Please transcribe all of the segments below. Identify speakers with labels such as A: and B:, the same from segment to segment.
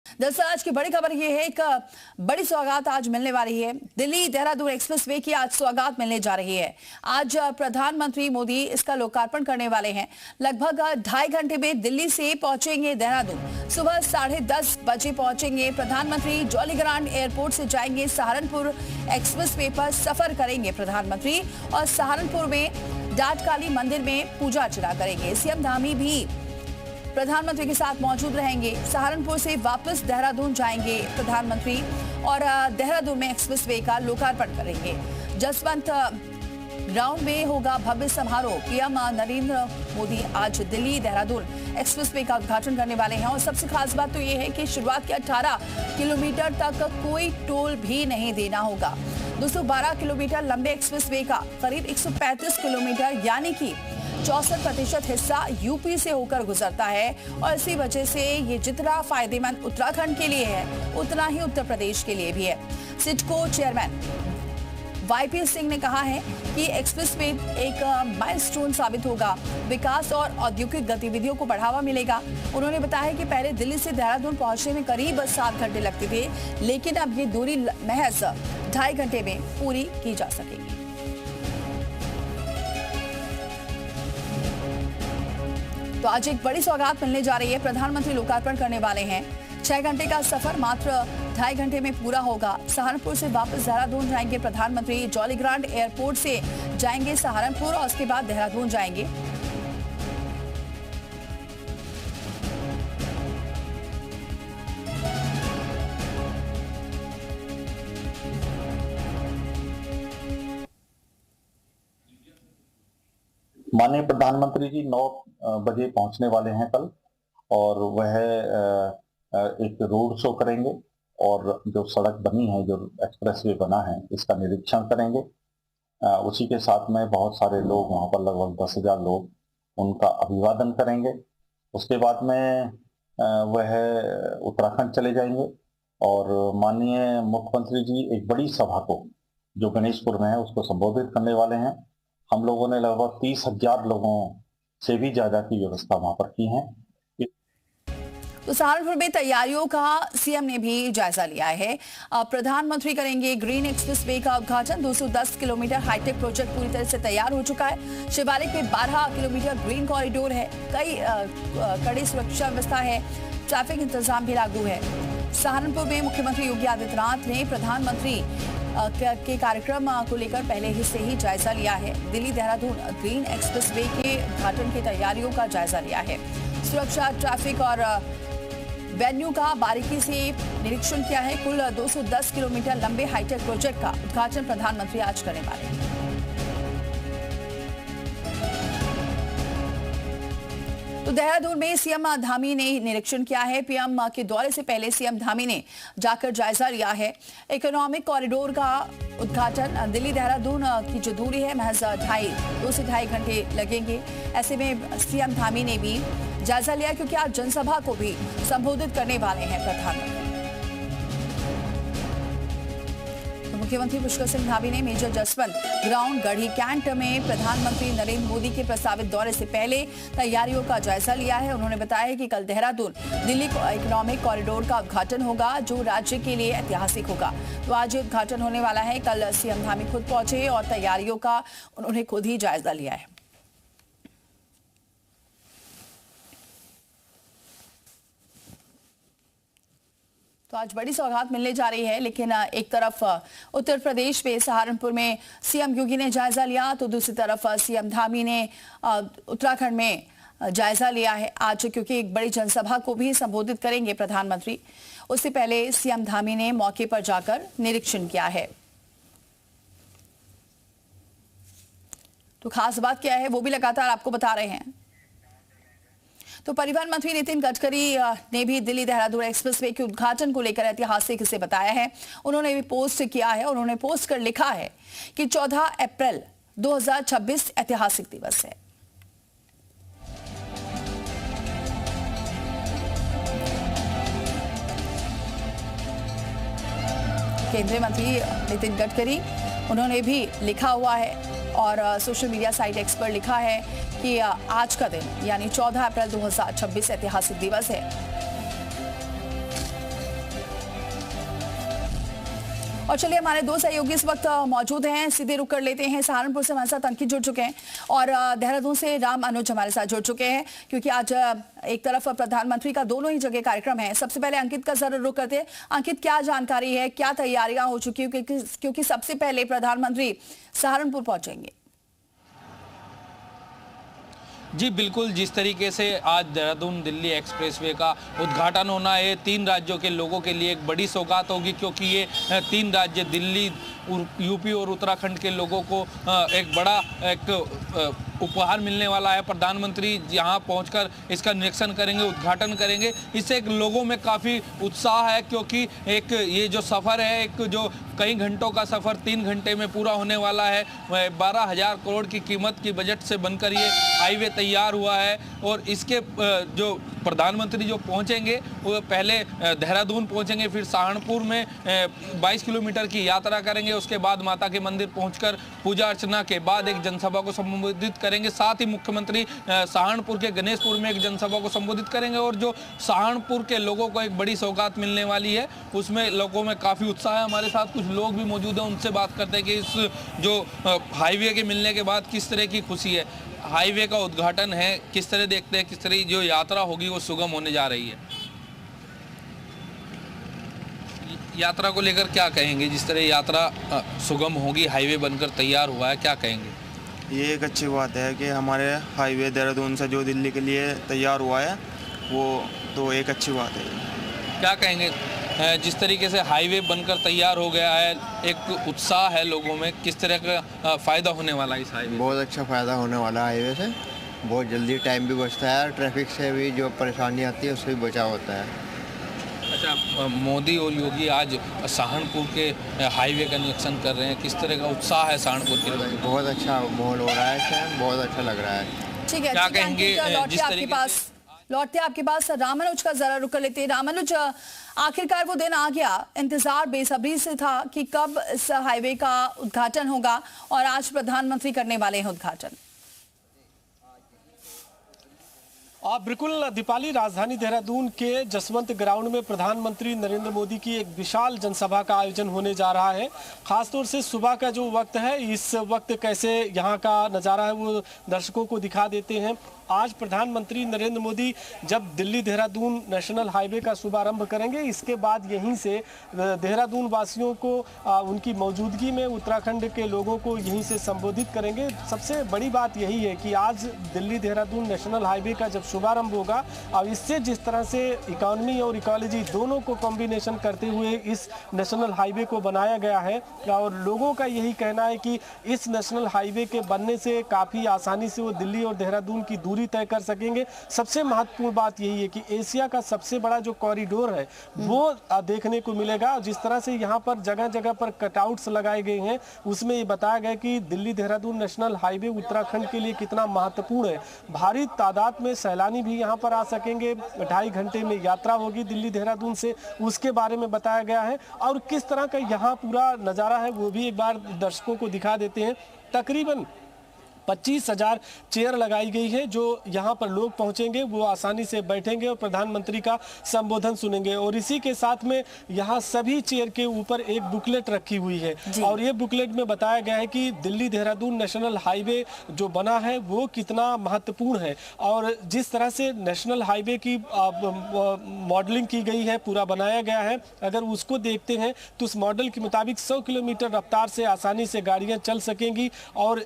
A: दरअसल आज की बड़ी खबर ये है, एक बड़ी सौगात आज मिलने वाली है। दिल्ली देहरादून एक्सप्रेसवे की आज सौगात मिलने जा रही है। आज प्रधानमंत्री मोदी इसका लोकार्पण करने वाले हैं। लगभग 2.5 घंटे में दिल्ली से पहुंचेंगे देहरादून। सुबह 10:30 बजे पहुंचेंगे प्रधानमंत्री। जॉलीग्रांट एयरपोर्ट से जाएंगे सहारनपुर एक्सप्रेसवे पर सफर करेंगे प्रधानमंत्री और सहारनपुर में डाटकाली मंदिर में पूजा अर्चना करेंगे। सीएम धामी भी प्रधानमंत्री के साथ मौजूद रहेंगे। सहारनपुर से वापस देहरादून जाएंगे प्रधानमंत्री और देहरादून में एक्सप्रेसवे का लोकार्पण करेंगे। जसवंत ग्राउंड में होगा भव्य समारोह। पीएम नरेंद्र मोदी आज दिल्ली देहरादून एक्सप्रेसवे का उद्घाटन करने वाले हैं और सबसे खास बात तो ये है कि शुरुआत के 18 किलोमीटर तक कोई टोल भी नहीं देना होगा। 212 किलोमीटर लंबे एक्सप्रेसवे का करीब 135 किलोमीटर यानी कि 64% हिस्सा यूपी से होकर गुजरता है और इसी वजह से ये जितना फायदेमंद उत्तराखंड के लिए है उतना ही उत्तर प्रदेश के लिए भी है। सिडको चेयरमैन वाईपी सिंह ने कहा है कि एक्सप्रेसवे एक माइलस्टोन साबित होगा। विकास और औद्योगिक गतिविधियों को बढ़ावा मिलेगा। उन्होंने बताया कि पहले दिल्ली से देहरादून पहुंचने में करीब 7 घंटे लगते थे, लेकिन अब ये दूरी महज 2.5 घंटे में पूरी की जा सकेगी। तो आज एक बड़ी सौगात मिलने जा रही है। प्रधानमंत्री लोकार्पण करने वाले हैं। 6 घंटे का सफर मात्र 2.5 घंटे में पूरा होगा। सहारनपुर से वापस देहरादून जाएंगे प्रधानमंत्री। जॉलीग्रांट एयरपोर्ट से जाएंगे सहारनपुर और उसके बाद देहरादून जाएंगे।
B: माननीय प्रधानमंत्री जी 9 बजे पहुंचने वाले हैं कल और वह एक रोड शो करेंगे और जो सड़क बनी है, जो एक्सप्रेसवे बना है, इसका निरीक्षण करेंगे। उसी के साथ में बहुत सारे लोग वहां पर लगभग 10,000 लोग उनका अभिवादन करेंगे। उसके बाद में वह उत्तराखंड चले जाएंगे और माननीय मुख्यमंत्री जी एक बड़ी सभा को जो गणेशपुर में है उसको संबोधित करने वाले हैं। हम लोगों ने लगभग 30,000 लोगों से भी ज्यादा की व्यवस्था वहां पर की है।
A: तो सहारनपुर में तैयारियों का सीएम ने भी जायजा लिया है। प्रधानमंत्री करेंगे ग्रीन एक्सप्रेसवे का उद्घाटन। 210 किलोमीटर हाईटेक प्रोजेक्ट पूरी तरह से तैयार हो चुका है। शिवालिक में 12 किलोमीटर ग्रीन कॉरिडोर है। कई कड़ी सुरक्षा व्यवस्था है। ट्रैफिक इंतजाम भी लागू है। सहारनपुर में मुख्यमंत्री योगी आदित्यनाथ ने प्रधानमंत्री के कार्यक्रम को लेकर पहले ही से ही जायजा लिया है। दिल्ली देहरादून ग्रीन एक्सप्रेसवे के उद्घाटन की तैयारियों का जायजा लिया है। सुरक्षा, ट्रैफिक और वेन्यू का बारीकी से निरीक्षण किया है। कुल 210 किलोमीटर लंबे हाईटेक प्रोजेक्ट का उद्घाटन प्रधानमंत्री आज करने वाले हैं। तो देहरादून में सीएम धामी ने निरीक्षण किया है। पीएम के दौरे से पहले सीएम धामी ने जाकर जायजा लिया है। इकोनॉमिक कॉरिडोर का उद्घाटन। दिल्ली देहरादून की जो दूरी है महज 2 से 2.5 घंटे लगेंगे। ऐसे में सीएम धामी ने भी जायजा लिया क्योंकि आज जनसभा को भी संबोधित करने वाले हैं प्रधानमंत्री। तो मुख्यमंत्री पुष्कर सिंह धामी ने मेजर जसवंत ग्राउंड गढ़ी कैंट में प्रधानमंत्री नरेंद्र मोदी के प्रस्तावित दौरे से पहले तैयारियों का जायजा लिया है। उन्होंने बताया कि कल देहरादून दिल्ली इकोनॉमिक कॉरिडोर का उद्घाटन होगा जो राज्य के लिए ऐतिहासिक होगा। तो आज उद्घाटन होने वाला है। कल सीएम धामी खुद पहुंचे और तैयारियों का उन्होंने खुद ही जायजा लिया है। तो आज बड़ी सौगात मिलने जा रही है, लेकिन एक तरफ उत्तर प्रदेश में सहारनपुर में सीएम योगी ने जायजा लिया तो दूसरी तरफ सीएम धामी ने उत्तराखंड में जायजा लिया है आज, क्योंकि एक बड़ी जनसभा को भी संबोधित करेंगे प्रधानमंत्री। उससे पहले सीएम धामी ने मौके पर जाकर निरीक्षण किया है। तो खास बात क्या है वो भी लगातार आपको बता रहे हैं। तो परिवहन मंत्री नितिन गडकरी ने भी दिल्ली देहरादून एक्सप्रेसवे के उद्घाटन को लेकर ऐतिहासिक इसे बताया है। उन्होंने भी पोस्ट किया है। उन्होंने पोस्ट कर लिखा है कि 14 अप्रैल 2026 ऐतिहासिक दिवस है। केंद्रीय मंत्री नितिन गडकरी उन्होंने भी लिखा हुआ है और सोशल मीडिया साइट एक्स पर लिखा है कि आज का दिन यानी 14 अप्रैल 2026 ऐतिहासिक दिवस है। और चलिए हमारे दो सहयोगी इस वक्त मौजूद हैं, सीधे रुक कर लेते हैं। सहारनपुर से हमारे साथ अंकित जुड़ चुके हैं और देहरादून से राम अनुज हमारे साथ जुड़ चुके हैं, क्योंकि आज एक तरफ प्रधानमंत्री का दोनों ही जगह कार्यक्रम है। सबसे पहले अंकित का जरूर रुक करते हैं। अंकित, क्या जानकारी है, क्या तैयारियां हो चुकी है, क्योंकि सबसे पहले प्रधानमंत्री सहारनपुर पहुंचेंगे?
C: जी बिल्कुल, जिस तरीके से आज देहरादून दिल्ली एक्सप्रेसवे का उद्घाटन होना है, 3 राज्यों के लोगों के लिए एक बड़ी सौगात होगी, क्योंकि ये 3 राज्य दिल्ली, यूपी और उत्तराखंड के लोगों को एक बड़ा उपहार मिलने वाला है। प्रधानमंत्री यहाँ पहुंचकर इसका निरीक्षण करेंगे, उद्घाटन करेंगे। इससे एक लोगों में काफ़ी उत्साह है, क्योंकि एक ये जो सफ़र है, एक जो कई घंटों का सफ़र 3 घंटे में पूरा होने वाला है। 12,000 करोड़ की कीमत की बजट से बनकर ये हाईवे तैयार हुआ है। और इसके जो प्रधानमंत्री जो पहुंचेंगे वो पहले देहरादून पहुंचेंगे, फिर सहारनपुर में 22 किलोमीटर की यात्रा करेंगे। उसके बाद माता के मंदिर पहुंचकर पूजा अर्चना के बाद एक जनसभा को संबोधित करेंगे। साथ ही मुख्यमंत्री सहारनपुर के गणेशपुर में एक जनसभा को संबोधित करेंगे। और जो सहारनपुर के लोगों को एक बड़ी सौगात मिलने वाली है, उसमें लोगों में काफ़ी उत्साह है। हमारे साथ कुछ लोग भी मौजूद हैं, उनसे बात करते हैं कि इस जो हाईवे के मिलने के बाद किस तरह की खुशी है। हाईवे का उद्घाटन है, किस तरह देखते हैं, किस तरह जो यात्रा होगी वो सुगम होने जा रही है? यात्रा को लेकर क्या कहेंगे? जिस तरह यात्रा सुगम होगी, हाईवे बनकर तैयार हुआ है, क्या कहेंगे?
D: ये एक अच्छी बात है कि हमारे हाईवे देहरादून से जो दिल्ली के लिए तैयार हुआ है, वो तो एक अच्छी बात है।
C: क्या कहेंगे जिस तरीके से हाईवे बनकर तैयार हो गया है, एक उत्साह है लोगों में, किस तरह का फ़ायदा होने वाला है इस हाईवे?
E: बहुत अच्छा फ़ायदा होने वाला है हाईवे से। बहुत जल्दी टाइम भी बचता है, ट्रैफिक से भी जो परेशानी आती है उससे भी बचाव होता है।
C: अच्छा, मोदी और योगी आज सहारनपुर के हाईवे का निरीक्षण कर रहे हैं, किस तरह का उत्साह है सहारनपुर के लोगों में?
E: बहुत अच्छा माहौल हो रहा है, इससे बहुत अच्छा लग रहा है।
A: ठीक है,
C: क्या कहेंगे
A: लौटते आपके पास रामानुज का जरा रुक लेते हैं। रामानुज, आखिरकार वो दिन आ गया, इंतजार बेसब्री से था कि कब इस हाईवे का उद्घाटन होगा, और आज प्रधानमंत्री करने वाले हैं उद्घाटन।
F: बिल्कुल दीपाली, राजधानी देहरादून के जसवंत ग्राउंड में प्रधानमंत्री नरेंद्र मोदी की एक विशाल जनसभा का आयोजन होने जा रहा है। खासतौर से सुबह का जो वक्त है, इस वक्त कैसे यहाँ का नज़ारा है वो दर्शकों को दिखा देते हैं। आज प्रधानमंत्री नरेंद्र मोदी जब दिल्ली देहरादून नेशनल हाईवे का शुभारंभ करेंगे, इसके बाद यहीं से देहरादून वासियों को उनकी मौजूदगी में उत्तराखंड के लोगों को यहीं से संबोधित करेंगे। सबसे बड़ी बात यही है कि आज दिल्ली देहरादून नेशनल हाईवे का जब शुभारंभ होगा, अब इससे जिस तरह से इकोनॉमी और इकोलॉजी दोनों को कॉम्बिनेशन करते हुए इस नेशनल हाईवे को बनाया गया है, और लोगों का यही कहना है कि इस नेशनल हाईवे के बनने से काफ़ी आसानी से वो दिल्ली और देहरादून की दूरी तय कर सकेंगे। सबसे महत्वपूर्ण बात यही है कि एशिया का सबसे बड़ा जो कॉरिडोर है वो देखने को मिलेगा। जिस तरह से यहाँ पर जगह जगह पर कटआउट्स लगाए गए हैं, उसमें ये बताया गया कि दिल्ली देहरादून नेशनल हाईवे उत्तराखंड के लिए कितना महत्वपूर्ण है। भारी तादाद में सैलानी भी यहाँ पर आ सकेंगे। 2.5 घंटे में यात्रा होगी दिल्ली देहरादून से, उसके बारे में बताया गया है। और किस तरह का यहाँ पूरा नज़ारा है वो भी एक बार दर्शकों को दिखा देते हैं। तकरीबन 25,000 चेयर लगाई गई है, जो यहाँ पर लोग पहुँचेंगे वो आसानी से बैठेंगे और प्रधानमंत्री का संबोधन सुनेंगे। और इसी के साथ में यहाँ सभी चेयर के ऊपर एक बुकलेट रखी हुई है, और ये बुकलेट में बताया गया है कि दिल्ली देहरादून नेशनल हाईवे जो बना है वो कितना महत्वपूर्ण है, और जिस तरह से नेशनल हाईवे की मॉडलिंग की गई है, पूरा बनाया गया है। अगर उसको देखते हैं तो उस मॉडल के मुताबिक 100 किलोमीटर रफ्तार से आसानी से गाड़ियाँ चल सकेंगी, और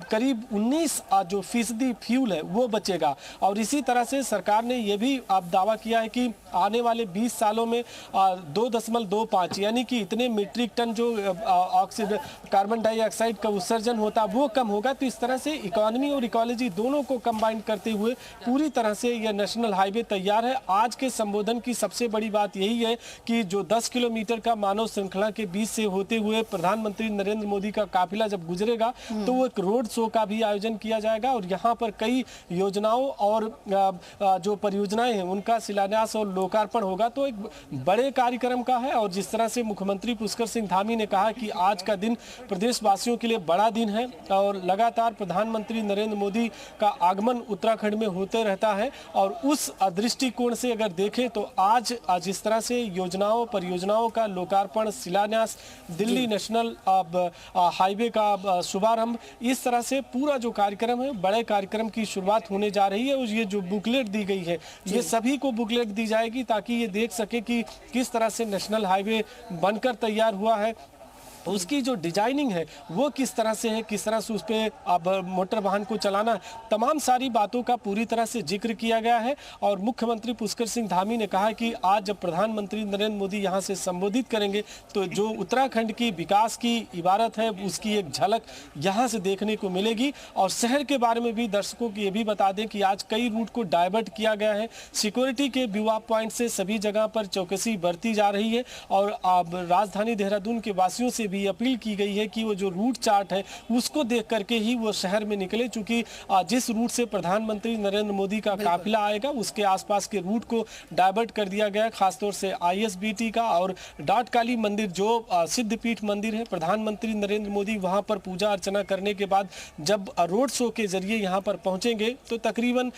F: करीब 19% फ्यूल है वो बचेगा। और इसी तरह से सरकार ने यह भी दावा किया है कि आने वाले 20 सालों में 2.25 यानी कि इतने मीट्रिक टन जो कार्बन डाइऑक्साइड का उत्सर्जन होता वो कम होगा। तो इस तरह से इकोनॉमी और इकोलॉजी दोनों को कंबाइन करते हुए पूरी तरह से यह नेशनल हाईवे तैयार है। आज के संबोधन की सबसे बड़ी बात यही है कि जो 10 किलोमीटर का मानव श्रृंखला के बीच से होते हुए प्रधानमंत्री नरेंद्र मोदी का काफिला जब गुजरेगा, तो वो एक रोड शो का भी आयोजन किया जाएगा और यहाँ पर कई योजनाओं और जो परियोजनाएं हैं उनका शिलान्यास और लोकार्पण होगा। तो एक बड़े कार्यक्रम का है और जिस तरह से मुख्यमंत्री पुष्कर सिंह धामी ने कहा कि आज का दिन प्रदेशवासियों के लिए बड़ा दिन है और लगातार प्रधानमंत्री नरेंद्र मोदी का आगमन उत्तराखंड में होते रहता है और उस दृष्टिकोण से अगर देखें तो आज जिस तरह से योजनाओं परियोजनाओं का लोकार्पण शिलान्यास, दिल्ली नेशनल हाईवे का शुभारंभ, इस तरह से पूरा जो कार्यक्रम है बड़े कार्यक्रम की शुरुआत होने जा रही है। और ये जो बुकलेट दी गई है ये सभी को बुकलेट दी जाएगी ताकि ये देख सके कि किस तरह से नेशनल हाईवे बनकर तैयार हुआ है, उसकी जो डिजाइनिंग है वो किस तरह से है, किस तरह से उस पर अब मोटर वाहन को चलाना, तमाम सारी बातों का पूरी तरह से जिक्र किया गया है। और मुख्यमंत्री पुष्कर सिंह धामी ने कहा कि आज जब प्रधानमंत्री नरेंद्र मोदी यहां से संबोधित करेंगे तो जो उत्तराखंड की विकास की इबारत है उसकी एक झलक यहां से देखने को मिलेगी। और शहर के बारे में भी दर्शकों को ये भी बता दें कि आज कई रूट को डाइवर्ट किया गया है, सिक्योरिटी के व्यू पॉइंट से सभी जगह पर चौकसी बरती जा रही है। और राजधानी देहरादून के वासियों से भी अपील की गई है कि वो जो रूट चार्ट है उसको देख करके ही वो शहर में निकले, चूंकि जिस रूट से प्रधानमंत्री नरेंद्र मोदी का काफिला आएगा उसके आसपास के रूट को डाइवर्ट कर दिया गया, खासतौर से ISBT का। और डाटकाली मंदिर जो सिद्धपीठ मंदिर है, प्रधानमंत्री नरेंद्र मोदी वहां पर पूजा अर्चना करने के बाद जब रोड शो के जरिए यहां पर पहुंचेंगे तो तकरीबन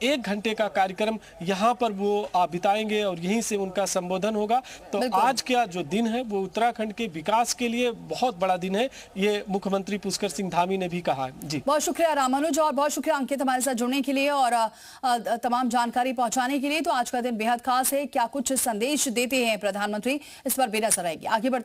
F: 1 घंटे का कार्यक्रम यहां पर वो बिताएंगे और यहीं से उनका संबोधन होगा। तो आज का जो दिन है वो उत्तराखंड के विकास के लिए बहुत बड़ा दिन है, ये मुख्यमंत्री पुष्कर सिंह धामी ने भी कहा है। जी
A: बहुत शुक्रिया रामानुज और बहुत शुक्रिया अंकित हमारे साथ जुड़ने के लिए और तमाम जानकारी पहुंचाने के लिए। तो आज का दिन बेहद खास है, क्या कुछ संदेश देते हैं प्रधानमंत्री, इस पर बेनजर रहेगी। आगे बढ़ते